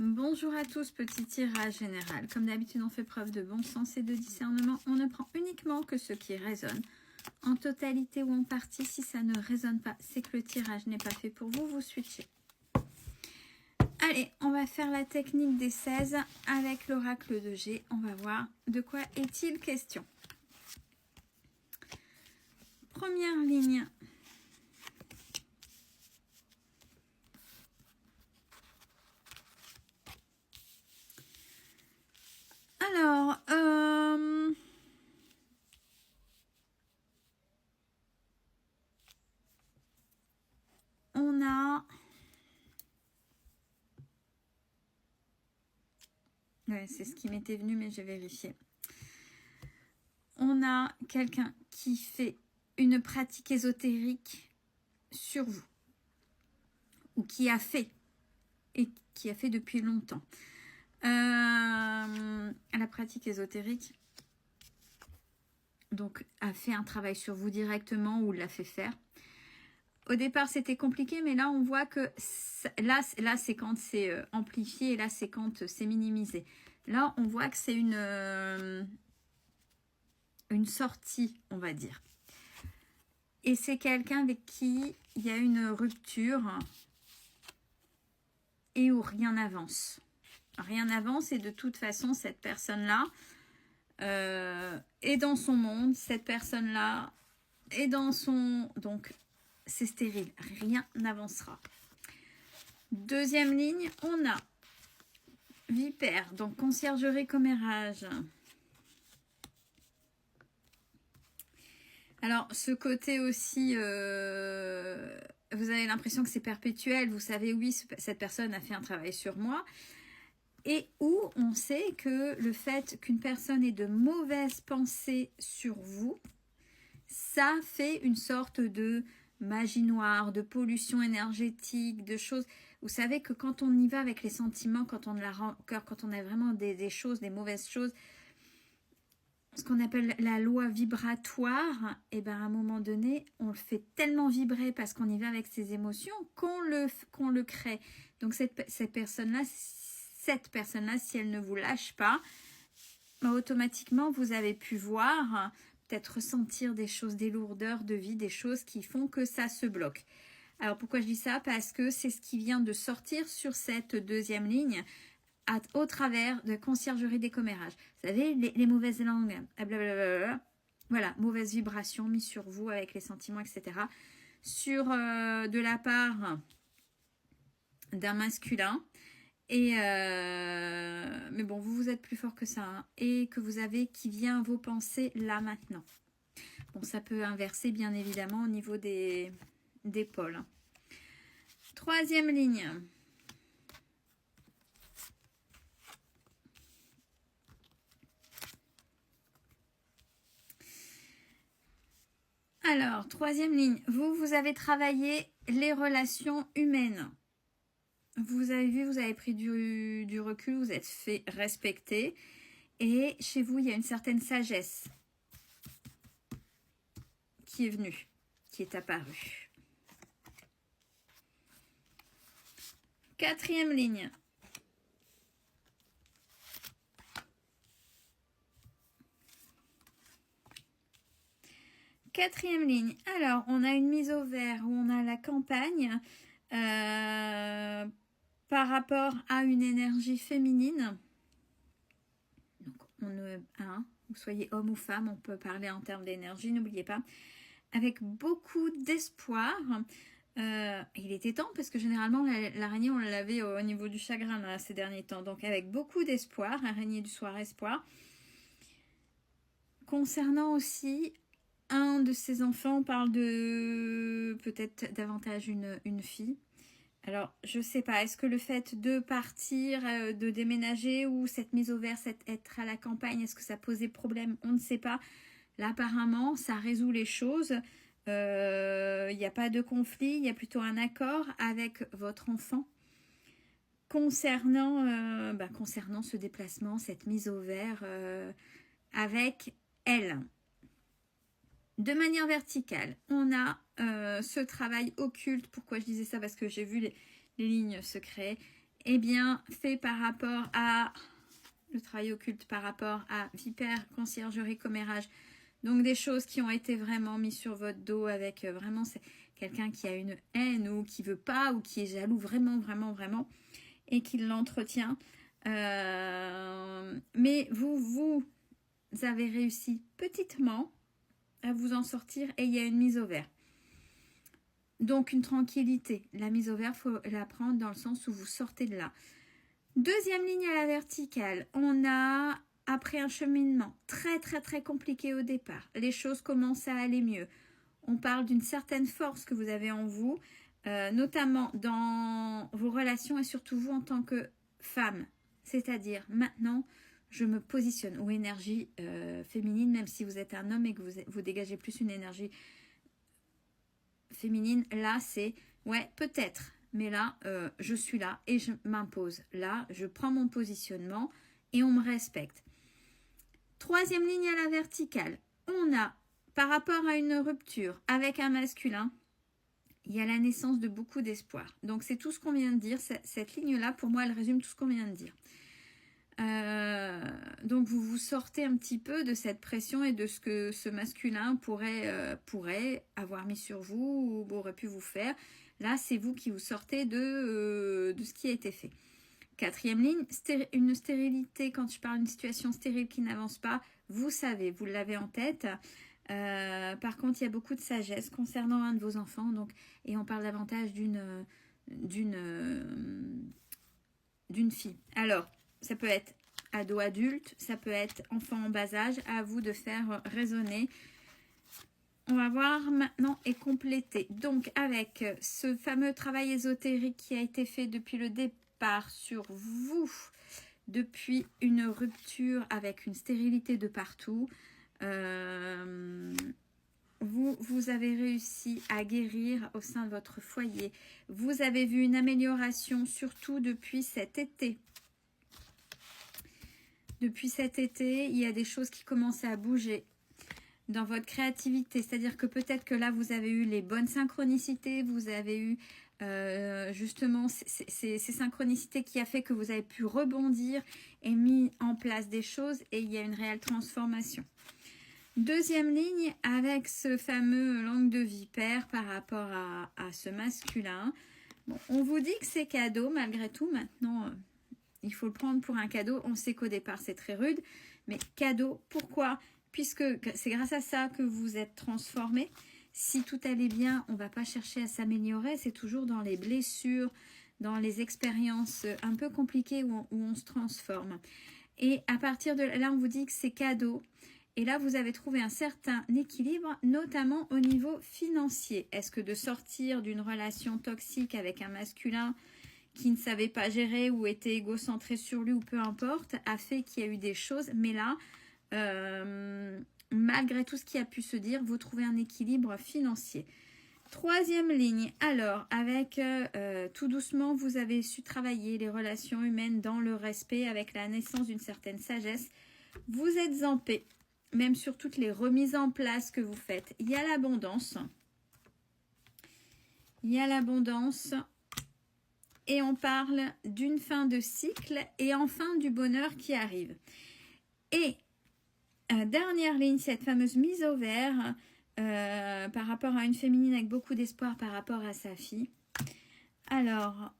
Bonjour à tous, petit tirage général. Comme d'habitude, on fait preuve de bon sens et de discernement. On ne prend uniquement que ce qui résonne. En totalité ou en partie, si ça ne résonne pas, c'est que le tirage n'est pas fait pour vous, vous switchez. Allez, on va faire la technique des 16 avec l'oracle de G. On va voir de quoi est-il question. Première ligne. Alors, on a... Ouais, c'est ce qui m'était venu, mais j'ai vérifié. On a quelqu'un qui fait une pratique ésotérique sur vous. Ou qui a fait. Et qui a fait depuis longtemps. La pratique ésotérique, donc, a fait un travail sur vous directement ou l'a fait faire. Au départ, c'était compliqué, mais là, on voit que là c'est quand c'est amplifié et là, c'est quand c'est minimisé. Là, on voit que c'est une sortie, on va dire. Et c'est quelqu'un avec qui il y a une rupture et où rien n'avance. Rien n'avance et de toute façon, cette personne-là est dans son monde. Cette personne-là est dans son... Donc, c'est stérile. Rien n'avancera. Deuxième ligne, on a Vipère, donc conciergerie, commérage. Alors, ce côté aussi, vous avez l'impression que c'est perpétuel. Vous savez, oui, cette personne a fait un travail sur moi. Et où on sait que le fait qu'une personne ait de mauvaises pensées sur vous, ça fait une sorte de magie noire, de pollution énergétique, de choses. Vous savez que quand on y va avec les sentiments, quand on a la rancœur, quand on a vraiment des choses, des mauvaises choses, ce qu'on appelle la loi vibratoire, et ben à un moment donné, on le fait tellement vibrer parce qu'on y va avec ses émotions qu'on le crée. Donc cette personne-là, si elle ne vous lâche pas, automatiquement, vous avez pu voir, peut-être ressentir des choses, des lourdeurs de vie, des choses qui font que ça se bloque. Alors, pourquoi je dis ça? Parce que c'est ce qui vient de sortir sur cette deuxième ligne au travers de conciergerie des commérages. Vous savez, les mauvaises langues, blablabla, voilà, mauvaises vibrations mises sur vous avec les sentiments, etc. Sur de la part d'un masculin. Et mais bon, vous êtes plus fort que ça, hein, et que vous avez qui vient vos pensées là maintenant. Bon, ça peut inverser bien évidemment au niveau des pôles. Troisième ligne. Alors, troisième ligne. Vous avez travaillé les relations humaines. Vous avez vu, vous avez pris du recul, vous êtes fait respecter. Et chez vous, il y a une certaine sagesse qui est venue, qui est apparue. Quatrième ligne. Quatrième ligne. Alors, on a une mise au vert où on a la campagne par rapport à une énergie féminine. Donc, vous soyez homme ou femme, on peut parler en termes d'énergie, n'oubliez pas. Avec beaucoup d'espoir. Il était temps parce que généralement, l'araignée, on l'avait au niveau du chagrin là, ces derniers temps. Donc, avec beaucoup d'espoir, araignée du soir, espoir. Concernant aussi... Un de ses enfants parle de peut-être davantage une fille. Alors, je ne sais pas, est-ce que le fait de partir, de déménager ou cette mise au vert, être à la campagne, est-ce que ça posait problème? On ne sait pas. Là, apparemment, ça résout les choses. Il n'y a pas de conflit, il y a plutôt un accord avec votre enfant concernant ce déplacement, cette mise au vert avec elle. De manière verticale, on a ce travail occulte. Pourquoi je disais ça? Parce que j'ai vu les lignes se créer. eh bien, fait par rapport à le travail occulte, par rapport à vipère, conciergerie, commérage. Donc, des choses qui ont été vraiment mises sur votre dos avec vraiment quelqu'un qui a une haine ou qui veut pas ou qui est jaloux vraiment, vraiment, vraiment et qui l'entretient. Mais vous avez réussi petitement à vous en sortir et il y a une mise au vert. Donc, une tranquillité. La mise au vert, il faut la prendre dans le sens où vous sortez de là. Deuxième ligne à la verticale, on a, après un cheminement très, très, très compliqué au départ, les choses commencent à aller mieux. On parle d'une certaine force que vous avez en vous, notamment dans vos relations et surtout vous en tant que femme. C'est-à-dire, maintenant, je me positionne, ou énergie féminine, même si vous êtes un homme et que vous dégagez plus une énergie féminine, là c'est, ouais, peut-être, mais là, je suis là et je m'impose. Là, je prends mon positionnement et on me respecte. Troisième ligne à la verticale, on a, par rapport à une rupture avec un masculin, il y a la naissance de beaucoup d'espoir. Donc, c'est tout ce qu'on vient de dire. Cette ligne-là, pour moi, elle résume tout ce qu'on vient de dire. Donc vous vous sortez un petit peu de cette pression et de ce que ce masculin pourrait avoir mis sur vous ou aurait pu vous faire. Là, c'est vous qui vous sortez de ce qui a été fait. Quatrième ligne, une stérilité. Quand je parle d'une situation stérile qui n'avance pas, vous savez, vous l'avez en tête. Par contre, il y a beaucoup de sagesse concernant un de vos enfants. Donc, et on parle davantage d'une fille. Alors, ça peut être ado adulte, ça peut être enfant en bas âge, à vous de faire résonner. On va voir maintenant et compléter. Donc avec ce fameux travail ésotérique qui a été fait depuis le départ sur vous, depuis une rupture avec une stérilité de partout, vous avez réussi à guérir au sein de votre foyer. Vous avez vu une amélioration surtout depuis cet été. Depuis cet été, il y a des choses qui commencent à bouger dans votre créativité. C'est-à-dire que peut-être que là, vous avez eu les bonnes synchronicités, vous avez eu justement ces synchronicités qui a fait que vous avez pu rebondir et mis en place des choses et il y a une réelle transformation. Deuxième ligne, avec ce fameux langue de vipère par rapport à ce masculin. Bon, on vous dit que c'est cadeau malgré tout. Maintenant, il faut le prendre pour un cadeau. On sait qu'au départ, c'est très rude. Mais cadeau, pourquoi? Puisque c'est grâce à ça que vous êtes transformé. Si tout allait bien, on ne va pas chercher à s'améliorer. C'est toujours dans les blessures, dans les expériences un peu compliquées où on se transforme. Et à partir de là, on vous dit que c'est cadeau. Et là, vous avez trouvé un certain équilibre, notamment au niveau financier. Est-ce que de sortir d'une relation toxique avec un masculin qui ne savait pas gérer ou était égocentré sur lui ou peu importe, a fait qu'il y a eu des choses. Mais là, malgré tout ce qui a pu se dire, vous trouvez un équilibre financier. Troisième ligne, alors avec tout doucement, vous avez su travailler les relations humaines dans le respect avec la naissance d'une certaine sagesse. Vous êtes en paix, même sur toutes les remises en place que vous faites. Il y a l'abondance. Il y a l'abondance. Et on parle d'une fin de cycle et enfin du bonheur qui arrive. Et dernière ligne, cette fameuse mise au vert par rapport à une féminine avec beaucoup d'espoir par rapport à sa fille. Alors,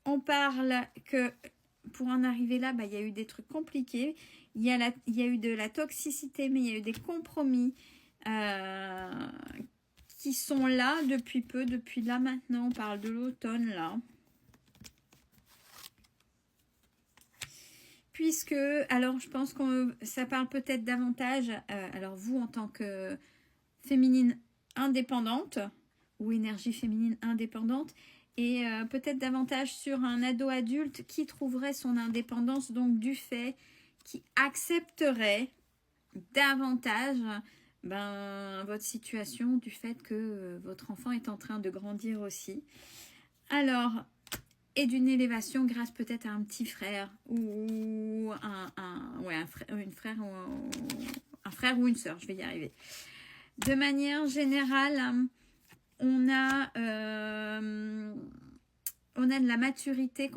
on parle que pour en arriver là, il y a eu des trucs compliqués. Il y a eu de la toxicité, mais il y a eu des compromis qui sont là depuis peu, depuis là maintenant. On parle de l'automne là. Puisque, alors je pense que ça parle peut-être davantage, alors vous en tant que féminine indépendante ou énergie féminine indépendante, et peut-être davantage sur un ado adulte qui trouverait son indépendance, donc du fait qui accepterait davantage votre situation du fait que votre enfant est en train de grandir aussi. Alors, et d'une élévation grâce peut-être à un petit frère ou un frère ou une sœur, je vais y arriver. De manière générale, on a on a de la maturité